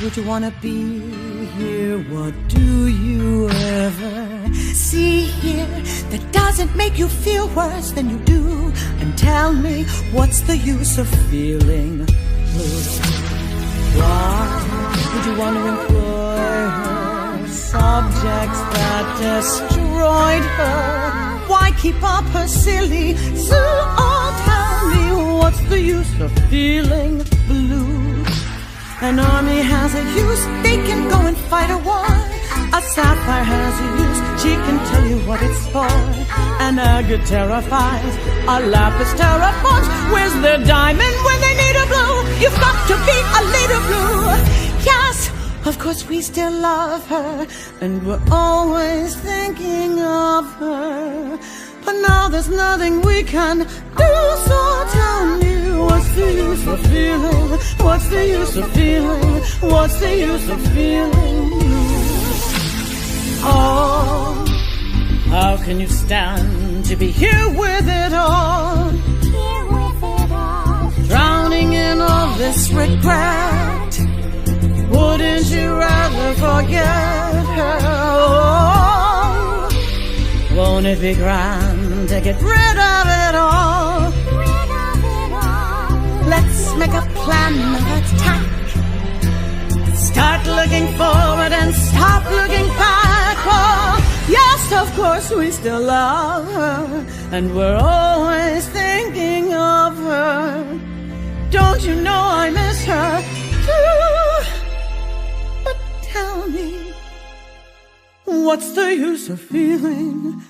would you wanna be here? What do you ever see here that doesn't make you feel worse than you do? And tell me, what's the use of feeling blue? Why would you want to employ her subjects that destroyed her? Why keep up her silly zoo? Oh, tell me, what's the use of feeling blue? An army has a use, they can go and fight a war. A sapphire has a use, she can tell you what it's for. An agate terrifies, a lapis terraforms. Where's their diamond when they need a blue? You've got to be a lady blue. Yes, of course we still love her, and we're always thinking of her. But now there's nothing we can do, so tell me, what's the use of feeling? What's the use of feeling? What's the use of feeling blue? Oh, how can you stand to be here with it all? Here with it all. Drowning in all this regret. Wouldn't you rather forget her? Oh, won't it be grand to get rid of it all? Rid of it all. Let's make a plan of attack. Start looking forward and stop looking back. Oh, yes, of course we still love her, and we're always thinking of her. Don't you know I miss her too? But tell me, what's the use of feeling?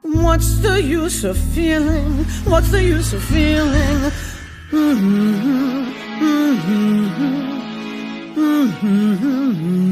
What's the use of feeling? What's the use of feeling? Mm-hmm, mm-hmm, mm-hmm, mm-hmm.